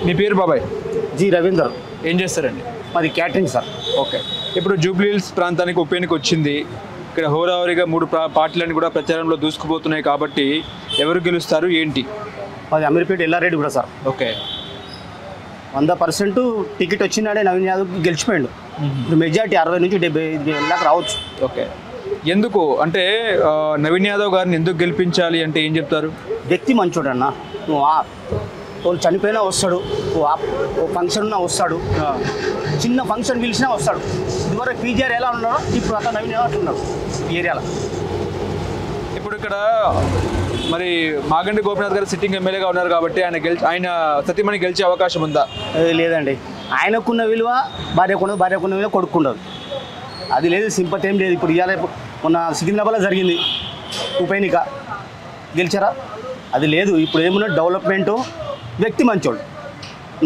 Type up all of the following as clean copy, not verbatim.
మీ పేరు బాబాయ్? జి రవీందర్. ఏం చేస్తారండి? మాది క్యాటరింగ్ సార్. ఓకే, ఇప్పుడు జూబ్లీ హిల్స్ ప్రాంతానికి ఉప ఎన్నిక వచ్చింది. ఇక్కడ హోరాహోరీగా 3 పార్టీలన్నీ కూడా ప్రచారంలో దూసుకుపోతున్నాయి కాబట్టి ఎవరు గెలుస్తారు ఏంటి? మాది అమీర్పేట ఎల్లారెడ్డి కూడా సార్. ఓకే, 100% టికెట్ వచ్చినాడే నవీన్ యాదవ్ గెలిచిపోయాడు. ఇప్పుడు మెజార్టీ 60 నుంచి 75 దాకా రావచ్చు. ఓకే, ఎందుకు అంటే నవీన్ యాదవ్ గారిని ఎందుకు గెలిపించాలి అంటే ఏం చెప్తారు? వ్యక్తి మంచోడు అన్న. నువ్వు వాళ్ళు చనిపోయినా వస్తాడు, ఓ ఫంక్షన్ ఉన్నా వస్తాడు, చిన్న ఫంక్షన్ పిలిచినా వస్తాడు. ఇదివరకు పీజీఆర్ ఎలా ఉన్నాడో ఇప్పుడు అట్లా నవీన్ యాదవ్ అట్లా ఉన్నాడు ఈ ఏరియాలో. ఇప్పుడు ఇక్కడ మరి మాగంటి గోపినాథ్ గారు సిట్టింగ్ ఎమ్మెల్యేగా ఉన్నారు కాబట్టి ఆయన సతీమణి గెలిచే అవకాశం ఉందా? లేదండి, ఆయనకున్న విలువ భార్యకున్న విలువ కొడుకుండదు. అది లేదు, సింపతి ఏం లేదు. ఇప్పుడు ఇవాళ మొన్న సికింద్రాబాద్లో జరిగింది ఉప ఎన్నిక, గెలిచారా? అది లేదు. ఇప్పుడు ఏమున్నా డెవలప్మెంటు, వ్యక్తి మంచోడు,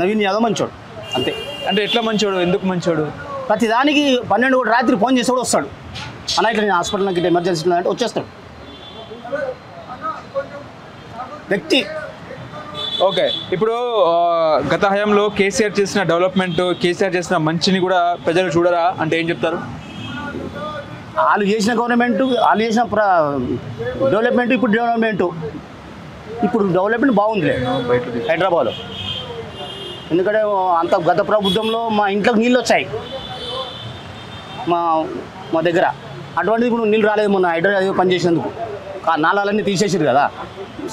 నవీన్ యాదవ్ మంచోడు అంతే. అంటే ఎట్లా మంచోడు, ఎందుకు మంచోడు? ప్రతిదానికి 12 రాత్రి ఫోన్ చేసి కూడా వస్తాడు. అన్న ఇట్లా నేను హాస్పిటల్ నాకు ఎమర్జెన్సీ అంటే వచ్చేస్తాడు వ్యక్తి. ఓకే, ఇప్పుడు గత హయాంలో కేసీఆర్ చేసిన డెవలప్మెంట్, కేసీఆర్ చేసిన మంచిని కూడా ప్రజలు చూడరా అంటే ఏం చెప్తారు? వాళ్ళు చేసిన గవర్నమెంట్, వాళ్ళు చేసిన డెవలప్మెంట్, ఇప్పుడు డెవలప్మెంట్ బాగుందిలే హైదరాబాద్లో. ఎందుకంటే అంత గత ప్రభుత్వంలో మా ఇంట్లోకి నీళ్ళు వచ్చాయి మా దగ్గర. అటువంటిది ఇప్పుడు నీళ్ళు రాలేదు. మొన్న హైదరాబాద్ పనిచేసేందుకు నాళాలన్నీ తీసేసారు కదా,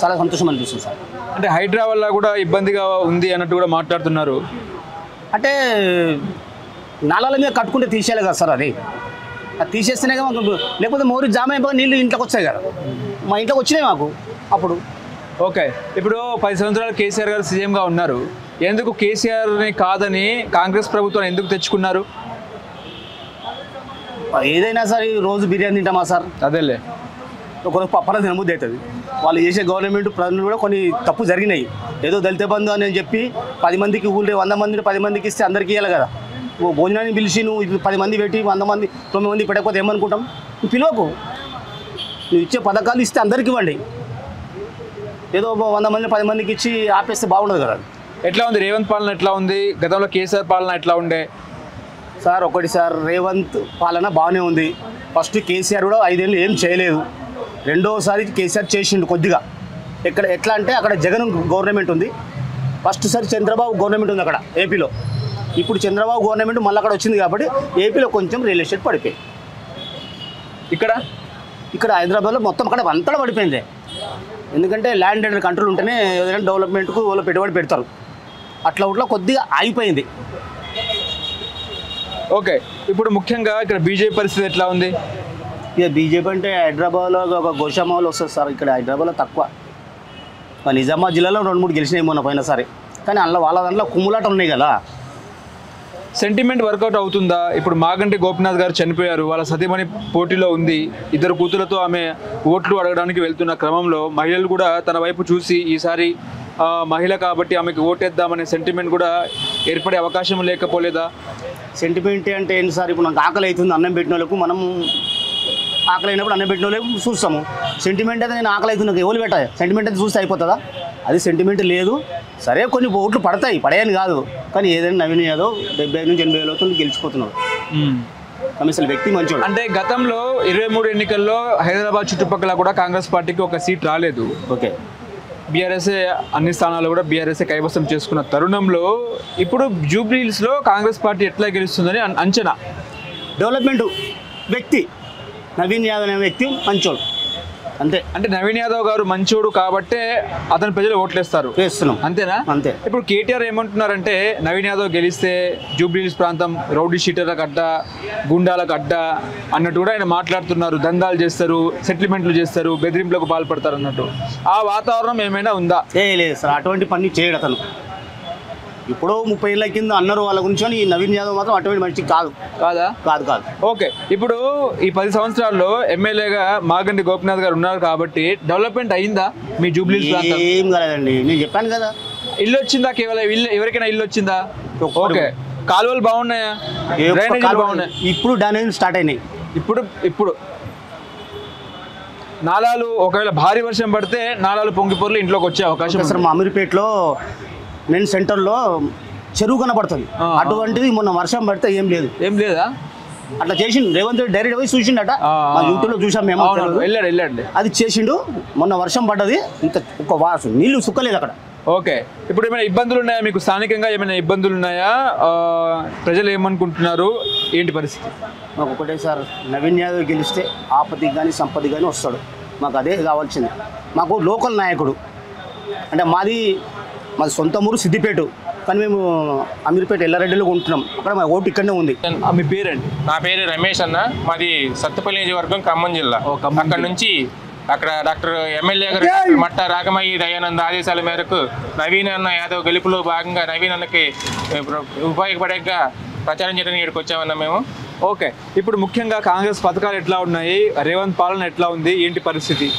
చాలా సంతోషం అనిపిస్తుంది సార్. అంటే హైదరాబాద్ వల్ల కూడా ఇబ్బందిగా ఉంది అన్నట్టు కూడా మాట్లాడుతున్నారు. అంటే నాళాల మీద కట్టుకుంటే తీసేయాలి కదా సార్, అది తీసేస్తేనే కదా. లేకపోతే మోరీ జామ అయిపోయి నీళ్ళు ఇంట్లోకి వచ్చాయి కదా, మా ఇంట్లోకి వచ్చినాయి మాకు అప్పుడు. ఓకే, ఇప్పుడు 10 సంవత్సరాలు కేసీఆర్ గారు సీఎంగా ఉన్నారు. ఎందుకు కేసీఆర్ని కాదని కాంగ్రెస్ ప్రభుత్వం ఎందుకు తెచ్చుకున్నారు? ఏదైనా సరే రోజు బిర్యానీ తింటామా సార్? అదేలే, ఒకరోజు పప్పన తినబుద్ధి అవుతుంది. వాళ్ళు చేసే గవర్నమెంట్ ప్రజలు కూడా కొన్ని తప్పు జరిగినాయి. ఏదో దళిత బంధు అని చెప్పి 10 మందికి ఊళ్ళో 100 మందిని 10 మందికి ఇస్తే అందరికీ ఇవ్వాలి కదా. భోజనాన్ని పిలిచి నువ్వు 10 మంది పెట్టి 100 మంది 9 మంది పెట్టకపోతే ఏమనుకుంటాం? నువ్వు పిలువకు, నువ్వు ఇచ్చే పథకాలు ఇస్తే అందరికీ ఇవ్వండి. ఏదో 100 మంది 10 మందికి ఇచ్చి ఆపేస్తే బాగుండదు కదా. ఎట్లా ఉంది రేవంత్ పాలన? ఎట్లా ఉంది గతంలో కేసీఆర్ పాలన ఎట్లా ఉండే? సార్ ఒకటి సార్, రేవంత్ పాలన బాగానే ఉంది. ఫస్ట్ కేసీఆర్ కూడా 5 ఏళ్ళు ఏం చేయలేదు. రెండోసారి కేసీఆర్ చేసిండు కొద్దిగా. ఎట్లా అంటే అక్కడ జగన్ గవర్నమెంట్ ఉంది, ఫస్ట్ సారి చంద్రబాబు గవర్నమెంట్ ఉంది అక్కడ ఏపీలో. ఇప్పుడు చంద్రబాబు గవర్నమెంట్ మళ్ళీ అక్కడ వచ్చింది కాబట్టి ఏపీలో కొంచెం రియల్ ఎస్టేట్ పడిపోయింది. ఇక్కడ హైదరాబాద్లో మొత్తం అక్కడ అంతటా పడిపోయింది. ఎందుకంటే ల్యాండ్ అండ్ కంట్రోల్ ఉంటేనే ఏదైనా డెవలప్మెంట్కు వాళ్ళు పెట్టుబడి పెడతారు. అట్లా కొద్దిగా ఆగిపోయింది. ఓకే, ఇప్పుడు ముఖ్యంగా ఇక్కడ బీజేపీ పరిస్థితి ఎట్లా ఉంది? ఇక బీజేపీ అంటే హైదరాబాద్లో ఒక గోషామాలు వస్తుంది సార్. ఇక్కడ హైదరాబాద్లో తక్కువ. నిజామాబాద్ జిల్లాలో 2-3 గెలిచినాయి మొన్న పోయినసారి. కానీ వాళ్ళ దాంట్లో కుమ్ములాట ఉన్నాయి కదా. సెంటిమెంట్ వర్కౌట్ అవుతుందా? ఇప్పుడు మాగంటి గోపినాథ్ గారు చనిపోయారు, వాళ్ళ సతీమణి పోటీలో ఉంది. 2 కూతులతో ఆమె ఓట్లు అడగడానికి వెళ్తున్న క్రమంలో మహిళలు కూడా తన వైపు చూసి ఈసారి మహిళ కాబట్టి ఆమెకు ఓటేద్దామనే సెంటిమెంట్ కూడా ఏర్పడే అవకాశం లేకపోలేదా? సెంటిమెంట్ అంటే ఏంటి సార్? ఇప్పుడు నాకు ఆకలి అవుతుంది, అన్నం పెట్టిన వాళ్ళకు మనం ఆకలి అయినప్పుడు అన్నం పెట్టిన వాళ్ళకు చూస్తాము. సెంటిమెంట్ అయితే నేను ఆకలి అవుతుంది నాకు ఎవరు పెట్టాలి, సెంటిమెంట్ అయితే చూస్తే అయిపోతుందా? అది సెంటిమెంట్ లేదు. సరే కొన్ని ఓట్లు పడతాయి, పడేయని కాదు. కానీ ఏదైనా నవీన్ యాదవ్ 75 నుంచి 80 వేలతో గెలిచిపోతున్నాడు. అసలు వ్యక్తి మంచోడు. అంటే గతంలో 23 ఎన్నికల్లో హైదరాబాద్ చుట్టుపక్కల కూడా కాంగ్రెస్ పార్టీకి ఒక సీట్ రాలేదు. ఓకే, బీఆర్ఎస్ఏ అన్ని స్థానాలు కూడా బీఆర్ఎస్ఏ కైవసం చేసుకున్న తరుణంలో ఇప్పుడు జూబ్లీ హిల్స్లో కాంగ్రెస్ పార్టీ ఎట్లా గెలుస్తుందని అంచనా. డెవలప్మెంట్, వ్యక్తి నవీన్ యాదవ్ అనే వ్యక్తి మంచోడు అంతే. అంటే నవీన్ యాదవ్ గారు మంచోడు కాబట్టే అతని ప్రజలు ఓట్లేస్తారు, వేస్తున్నాం అంతేనా? అంతే. ఇప్పుడు కేటీఆర్ ఏమంటున్నారంటే నవీన్ యాదవ్ గెలిస్తే జూబ్లీ హిల్స్ ప్రాంతం రౌడీ షీటర్లకు అడ్డ, గుండాలకు అడ్డ అన్నట్టు కూడా ఆయన మాట్లాడుతున్నారు. దందాలు చేస్తారు, సెటిల్మెంట్లు చేస్తారు, బెదిరింపులకు పాల్పడతారు అన్నట్టు. ఆ వాతావరణం ఏమైనా ఉందా? లేదు సార్, అటువంటి పని చేయడు అతను. ఇప్పుడు 30 ఏళ్ళ కింద అన్నారు వాళ్ళ గురించి, కానీ ఈ నవీన్ యాదవ్ మాత్రం అటువంటి మనిషి కాదు. కాదు. ఓకే, ఇప్పుడు ఈ 10 సంవత్సరాల్లో ఎమ్మెల్యేగా మాగంటి గోపినాథ్ గారు ఉన్నారు కాబట్టి డెవలప్మెంట్ అయిందా మీ జూబ్లీ హిల్స్ ప్రాంతం? ఏం కాలేదండి, నేను చెప్పాను కదా. ఇల్లు వచ్చిందా? కేవలం ఎవరికైనా ఇల్లు వచ్చిందా? ఓకే, కాలువలు బాగున్నాయా? బాగున్నాయి. ఇప్పుడు డ్యామేజ్ స్టార్ట్ అయినాయి. ఇప్పుడు నాలాలు ఒకవేళ భారీ వర్షం పడితే నాలాలు పొంగిపోర్లు ఇంట్లోకి వచ్చే అవకాశం. సార్ మా అమీర్పేటలో మెయిన్ సెంటర్లో చెరువు కనబడుతుంది. అటువంటిది మొన్న వర్షం పడితే ఏం లేదా అట్లా చేసిండు రేవంత్ రెడ్డి. డైరెక్ట్ పోయి చూసిండట, మా యూట్యూబ్లో చూసాం మేము. వెళ్ళండి అది చేసిండు. మొన్న వర్షం పడ్డది, ఇంత ఒక నీళ్లు సుక్కలేదు అక్కడ. ఓకే, ఇప్పుడు ఏమైనా ఇబ్బందులు ఉన్నాయా మీకు? స్థానికంగా ఏమైనా ఇబ్బందులు ఉన్నాయా? ప్రజలు ఏమనుకుంటున్నారు, ఏంటి పరిస్థితి? మాకు ఒకటే సార్, నవీన్ యాదవ్ గెలిస్తే ఆపత్తికి కానీ సంపత్తికి కానీ వస్తాడు. మాకు అదే కావాల్సింది. మాకు లోకల్ నాయకుడు అంటే మాది సొంత ఊరు సిద్దిపేట, కానీ మేము అమీర్పేట ఎల్లారెడ్డిలో ఉంటున్నాం. అక్కడ మా ఓటు ఇక్కడనే ఉంది. మీ పేరండి? నా పేరు రమేష్ అన్న, మాది సత్తుపల్లి నియోజకవర్గం, ఖమ్మం జిల్లా. అక్కడ నుంచి అక్కడ డాక్టర్ ఎమ్మెల్యే గారు మట్ట రాగమయ్యి దయానంద్ ఆదేశాల మేరకు నవీన్ అన్న యాదవ్ గెలుపులో భాగంగా నవీన్ అన్నకి ఉపయోగపడేగా ప్రచారం చేయడానికి ఇక్కడికి వచ్చామన్నా మేము. ఓకే, ఇప్పుడు ముఖ్యంగా కాంగ్రెస్ పథకాలు ఎట్లా ఉన్నాయి, రేవంత్ పాలన ఎట్లా ఉంది, ఏంటి పరిస్థితి?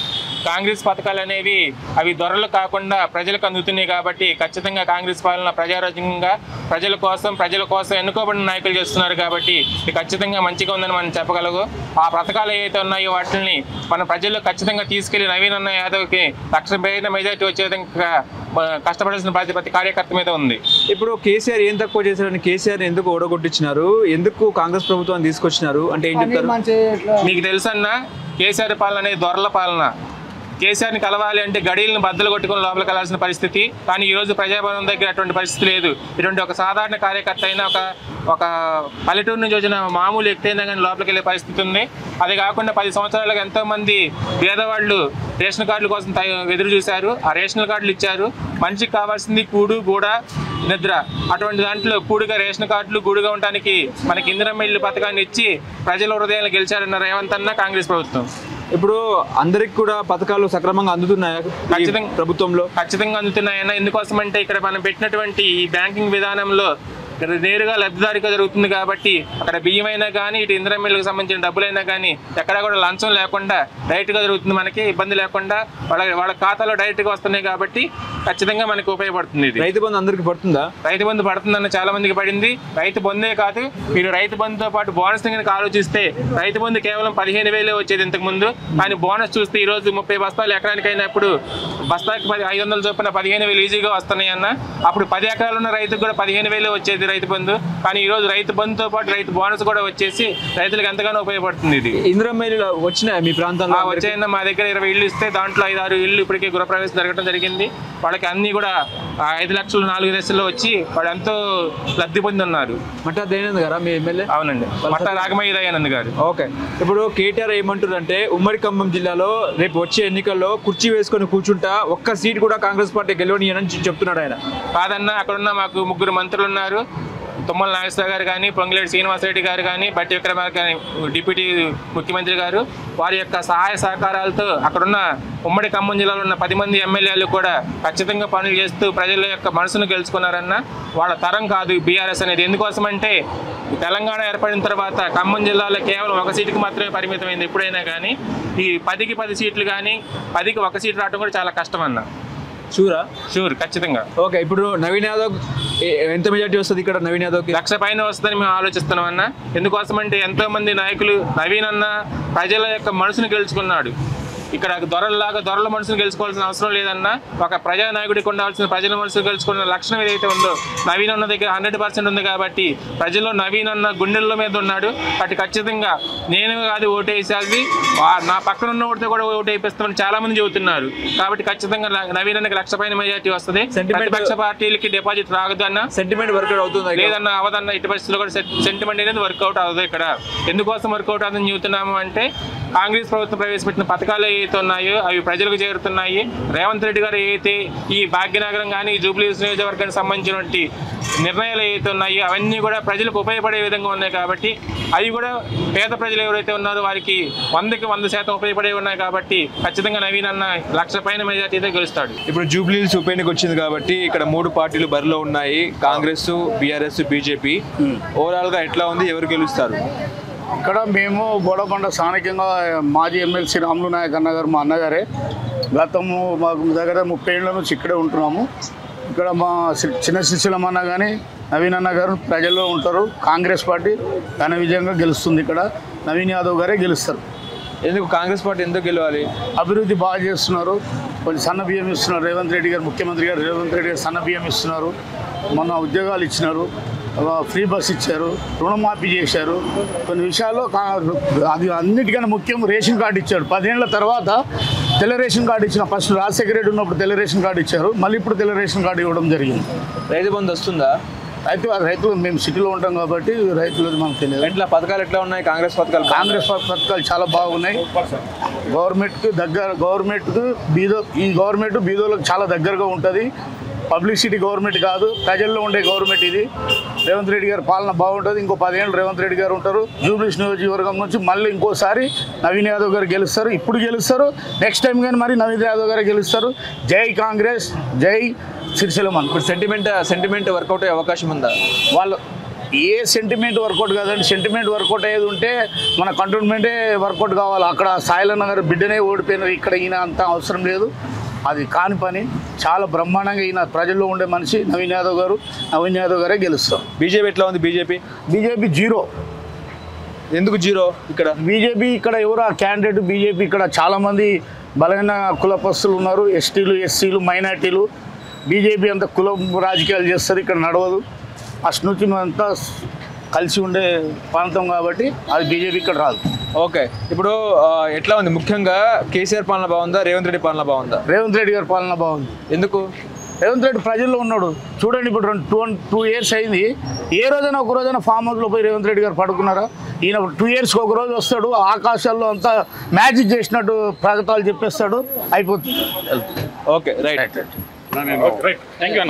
కాంగ్రెస్ పథకాలు అనేవి అవి దొరలు కాకుండా ప్రజలకు అందుతున్నాయి కాబట్టి ఖచ్చితంగా కాంగ్రెస్ పాలన ప్రజారాజ్యంగా ప్రజల కోసం ఎన్నుకోబడిన నాయకులు చేస్తున్నారు కాబట్టి ఇది ఖచ్చితంగా మంచిగా ఉందని మనం చెప్పగలగు. ఆ పథకాలు ఏవైతే ఉన్నాయో వాటిని మన ప్రజల్లో ఖచ్చితంగా తీసుకెళ్లి నవీన్ అన్న యాదవ్కి 1,00,000 మెజార్టీ వచ్చే విధంగా కష్టపడాల్సిన బాధ్యత ప్రతి కార్యకర్త మీద ఉంది. ఇప్పుడు కేసీఆర్ ఏం తక్కువ చేశారని కేసీఆర్ ఎందుకు ఓడగొట్టించినారు, ఎందుకు కాంగ్రెస్ ప్రభుత్వాన్ని తీసుకొచ్చినారు అంటే ఏం చెప్తారు? మీకు తెలుసన్నా, కేసీఆర్ పాలన అనేది దొరల పాలన. కేసీఆర్ని కలవాలి అంటే గడియలను బద్దలు కొట్టుకుని లోపలికి వెళ్ళాల్సిన పరిస్థితి. కానీ ఈరోజు ప్రజాభవనం దగ్గర అటువంటి పరిస్థితి లేదు. ఇటువంటి ఒక సాధారణ కార్యకర్త అయినా ఒక పల్లెటూరు నుంచి వచ్చిన మామూలు వ్యక్తి అయినా కానీ లోపలికి వెళ్ళే పరిస్థితి ఉంది. అది కాకుండా 10 సంవత్సరాలుగా ఎంతోమంది పేదవాళ్ళు రేషన్ కార్డుల కోసం ఎదురు చూశారు. ఆ రేషన్ కార్డులు ఇచ్చారు. మనిషికి కావాల్సింది కూడు, గూడ, నిద్ర. అటువంటి దాంట్లో కూడుగా రేషన్ కార్డులు, గూడుగా ఉండడానికి మనకి ఇందిరమ్మ ఇల్లు పథకాన్ని ఇచ్చి ప్రజల హృదయాలు గెలిచారన్న రేవంత్ అన్న కాంగ్రెస్ ప్రభుత్వం. ఇప్పుడు అందరికి కూడా పథకాలు సక్రమంగా అందుతున్నాయా? ఖచ్చితంగా ప్రభుత్వంలో ఖచ్చితంగా అందుతున్నాయన్నా. ఎందుకోసం అంటే ఇక్కడ మనం పెట్టినటువంటి ఈ బ్యాంకింగ్ విధానంలో నేరుగా లబ్ధిదారిగా జరుగుతుంది కాబట్టి అక్కడ బియ్యం అయినా కానీ ఇటు ఇందిరమ్మ సంబంధించిన డబ్బులైనా కానీ ఎక్కడా కూడా లంచం లేకుండా డైరెక్ట్గా జరుగుతుంది. మనకి ఇబ్బంది లేకుండా వాళ్ళ ఖాతాలో డైరెక్ట్గా వస్తున్నాయి కాబట్టి ఖచ్చితంగా మనకి ఉపయోగపడుతుంది. ఇది రైతు బంధు అందరికి పడుతుందా? రైతు బంధు పడుతుందన్న చాలా మందికి పడింది. రైతు బంధే కాదు, మీరు రైతు బంధుతో పాటు బోనస్ కనుక ఆలోచిస్తే రైతు బంధు కేవలం 15,000 వచ్చేది ఇంతకుముందు. కానీ బోనస్ చూస్తే ఈరోజు 30 బస్తాలు ఎకరానికైనప్పుడు బస్తాకి 500 చొప్పున 15,000 ఈజీగా వస్తున్నాయి అన్న. అప్పుడు 10 ఎకరాలు ఉన్న రైతుకు కూడా 15,000 వచ్చేది రైతు బంధు. కానీ ఈ రోజు రైతు బంధుతో పాటు రైతు బోనస్ కూడా వచ్చేసి రైతులకు ఎంతగానో ఉపయోగపడుతుంది. ఇది ఇందిరమ్మ ఇల్లు వచ్చినాయి మీ ప్రాంతంలో? వచ్చాయన్న, మా దగ్గర 20 ఇళ్ళు ఇస్తే దాంట్లో 5-6 ఇళ్ళు ఇప్పటికే గృహప్రవేశం జరగడం జరిగింది. వాళ్ళకి అన్ని కూడా 5 లక్షలు 4 దశల్లో వచ్చి వాళ్ళు ఎంతో లబ్ధి పొంది ఉన్నారు. మట్టా దయానంద్ గారా మీ ఎమ్మెల్యే? అవునండి, మట్టా రాగమయ్య దయానంద్ గారు. ఓకే, ఇప్పుడు కేటీఆర్ ఏమంటారంటే ఉమ్మడి ఖమ్మం జిల్లాలో రేపు వచ్చే ఎన్నికల్లో కుర్చీ వేసుకొని కూర్చుంటా, ఒక్క సీట్ కూడా కాంగ్రెస్ పార్టీ గెలవనియని చెప్తున్నాడు ఆయన. కాదన్న, అక్కడున్న మాకు 3 మంత్రులు ఉన్నారు. తుమ్మల నాగేశ్వరరావు గారు కానీ, పొంగులేటి శ్రీనివాసరెడ్డి గారు కానీ, బట్టి విక్రమార్క కానీ డిప్యూటీ ముఖ్యమంత్రి గారు, వారి యొక్క సహాయ సహకారాలతో అక్కడున్న ఉమ్మడి ఖమ్మం జిల్లాలో ఉన్న 10 మంది ఎమ్మెల్యేలు కూడా ఖచ్చితంగా పనులు చేస్తూ ప్రజల యొక్క మనసును గెలుచుకున్నారన్న. వాళ్ళ తరం కాదు బీఆర్ఎస్ అనేది. ఎందుకోసమంటే తెలంగాణ ఏర్పడిన తర్వాత ఖమ్మం జిల్లాలో కేవలం 1 సీటుకి మాత్రమే పరిమితమైంది. ఎప్పుడైనా కానీ ఈ 10కి 10 సీట్లు కానీ 10కి 1 సీటు రావడం కూడా చాలా కష్టం అన్న. షూర్ ఖచ్చితంగా. ఓకే, ఇప్పుడు నవీన్ యాదవ్ ఎంత మెజార్టీ వస్తుంది ఇక్కడ? నవీన్ యాదవ్కి 1,00,000 పైన వస్తుందని మేము ఆలోచిస్తున్నాం అన్న. ఎందుకోసమంటే ఎంతో మంది నాయకులు నవీన్ అన్న ప్రజల యొక్క మనసును గెలుచుకున్నాడు. ఇక్కడ దొరల మనసును గెలుచుకోవాల్సిన అవసరం లేదన్నా. ఒక ప్రజానాయకుడికి ఉండాల్సిన ప్రజల మనసును గెలుచుకున్న లక్షణం ఏదైతే ఉందో నవీన్ అన్న దగ్గర 100% ఉంది కాబట్టి ప్రజల్లో నవీన్ అన్న గుండెల్లో మీద ఉన్నాడు. కాబట్టి ఖచ్చితంగా నేను కాదు ఓటేసేది, నా పక్కన ఉన్న ఓటితో కూడా ఓటు వేయిస్తామని చాలా మంది చెబుతున్నారు. కాబట్టి ఖచ్చితంగా నవీన్ అన్నకి 1,00,000 పైన మెజార్టీ వస్తుంది. ప్రతిపక్ష పార్టీలకి డిపాజిట్ రాగదు అన్న. సెంటిమెంట్ వర్కౌట్ అవుతుంది లేదన్నా, అవదన్న. ఇటు పరిస్థితుల్లో కూడా సెంటిమెంట్ అనేది వర్కౌట్ అవ్వదు. ఇక్కడ ఎందుకోసం వర్కౌట్ అవుతుందని చెబుతున్నాము అంటే కాంగ్రెస్ ప్రభుత్వం ప్రవేశపెట్టిన పథకాలు ఏవైతే ఉన్నాయో అవి ప్రజలకు చేరుతున్నాయి. రేవంత్ రెడ్డి గారు ఏదైతే ఈ భాగ్యనగరం కానీ జూబ్లీహిల్స్ నియోజకవర్గానికి సంబంధించినటువంటి నిర్ణయాలు ఏవైతే ఉన్నాయో అవన్నీ కూడా ప్రజలకు ఉపయోగపడే విధంగా ఉన్నాయి. కాబట్టి అవి కూడా పేద ప్రజలు ఎవరైతే ఉన్నారో వారికి 100కి 100% ఉపయోగపడే ఉన్నాయి. కాబట్టి ఖచ్చితంగా నవీన్ అన్న 1,00,000 పైన మెజార్టీతో గెలుస్తాడు. ఇప్పుడు జూబ్లీహిల్స్ ఉప ఎన్నిక వచ్చింది కాబట్టి ఇక్కడ 3 పార్టీలు బరిలో ఉన్నాయి, కాంగ్రెస్, బీఆర్ఎస్, బీజేపీ. ఓవరాల్గా ఎట్లా ఉంది, ఎవరు గెలుస్తారు? ఇక్కడ మేము గోడకొండ స్థానికంగా మాజీ ఎమ్మెల్సీ రాములు నాయక్ అన్న గారు మా అన్నగారే. గతము మాకు దగ్గర 30 ఏళ్ళ నుంచి ఇక్కడే ఉంటున్నాము. ఇక్కడ మా చిన్న శిష్యులం అన్న కానీ నవీన్ అన్న గారు ప్రజల్లో ఉంటారు. కాంగ్రెస్ పార్టీ ఘన విజయంగా గెలుస్తుంది. ఇక్కడ నవీన్ యాదవ్ గారే గెలుస్తారు. ఎందుకు కాంగ్రెస్ పార్టీ ఎందుకు గెలవాలి? అభివృద్ధి బాగా చేస్తున్నారు. కొంచెం సన్న బియ్యం ఇస్తున్నారు రేవంత్ రెడ్డి గారు, ముఖ్యమంత్రి గారు రేవంత్ రెడ్డి గారు సన్న బియ్యం ఇస్తున్నారు. మొన్న ఉద్యోగాలు ఇచ్చినారు, ఫ్రీ బస్ ఇచ్చారు, రుణమాఫీ చేశారు. కొన్ని విషయాల్లో అది అన్నిటికన్నా ముఖ్యం రేషన్ కార్డు ఇచ్చాడు. 10 ఏళ్ల తర్వాత తెల్ల రేషన్ కార్డు ఇచ్చిన. ఫస్ట్ రాజశేఖర రెడ్డి ఉన్నప్పుడు తెల్ల రేషన్ కార్డు ఇచ్చారు, మళ్ళీ ఇప్పుడు తెల్ల రేషన్ కార్డు ఇవ్వడం జరిగింది. రైతు బంధు వస్తుందా? రైతులు మేము సిటీలో ఉంటాం కాబట్టి రైతులది మనకు తెలియదు. ఎట్లా పథకాలు ఎట్లా ఉన్నాయి? కాంగ్రెస్ పథకాలు చాలా బాగున్నాయి. గవర్నమెంట్కి ఈ గవర్నమెంట్ బీదోళ్ళకి చాలా దగ్గరగా ఉంటుంది. పబ్లిసిటీ గవర్నమెంట్ కాదు, ప్రజల్లో ఉండే గవర్నమెంట్ ఇది. రేవంత్ రెడ్డి గారి పాలన బాగుంటుంది. ఇంకో 10 ఏళ్ళు రేవంత్ రెడ్డి గారు ఉంటారు. జూబ్లీస్ నియోజకవర్గం నుంచి మళ్ళీ ఇంకోసారి నవీన్ యాదవ్ గారు గెలుస్తారు. ఇప్పుడు గెలుస్తారు, నెక్స్ట్ టైం కానీ మరి నవీన్ యాదవ్ గారు గెలుస్తారు. జై కాంగ్రెస్, జై సిరిసిల్ల. ఇప్పుడు సెంటిమెంట్ వర్కౌట్ అయ్యే అవకాశం ఉందా? వాళ్ళు ఏ సెంటిమెంట్ వర్కౌట్ కాదండి. సెంటిమెంట్ వర్కౌట్ అయ్యేది ఉంటే మన కంటోన్మెంటే వర్కౌట్ కావాలి. అక్కడ సాయిలన్న గారు బిడ్డనే ఓడిపోయినారు, ఇక్కడ ఈయన అంత అవసరం లేదు. అది కాని పని. చాలా బ్రహ్మాండంగా ఈయన ప్రజల్లో ఉండే మనిషి నవీన్ యాదవ్ గారే గెలుస్తాం. బీజేపీ ఎట్లా ఉంది? BJP zero. ఎందుకు జీరో? ఇక్కడ బీజేపీ ఇక్కడ ఎవరు ఆ క్యాండిడేట్? బీజేపీ ఇక్కడ చాలామంది బలమైన కులపస్తులు ఉన్నారు, ఎస్టీలు, ఎస్సీలు, మైనార్టీలు. బీజేపీ అంత కులం రాజకీయాలు చేస్తుంది, ఇక్కడ నడవదు. ఫస్ట్ నుంచి మేమంతా కలిసి ఉండే ప్రాంతం కాబట్టి అది బీజేపీ ఇక్కడ రాదు. ఓకే, ఇప్పుడు ఎట్లా ఉంది? ముఖ్యంగా కేసీఆర్ పాలన బాగుందా, రేవంత్ రెడ్డి పాలన బాగుందా? రేవంత్ రెడ్డి గారి పాలన బాగుంది. ఎందుకు? రేవంత్ రెడ్డి ప్రజల్లో ఉన్నాడు. చూడండి, ఇప్పుడు 2 years అయింది. ఏ రోజైనా ఒక రోజైనా ఫామ్ హౌస్లో పోయి రేవంత్ రెడ్డి గారు పడుకున్నారా? ఈయన 2 yearsకి ఒక రోజు వస్తాడు, ఆకాశాల్లో అంతా మ్యాజిక్ చేసినట్టు ప్రగతాలు చెప్పేస్తాడు, అయిపోతుంది. Okay, right. థ్యాంక్ యూ అన్న.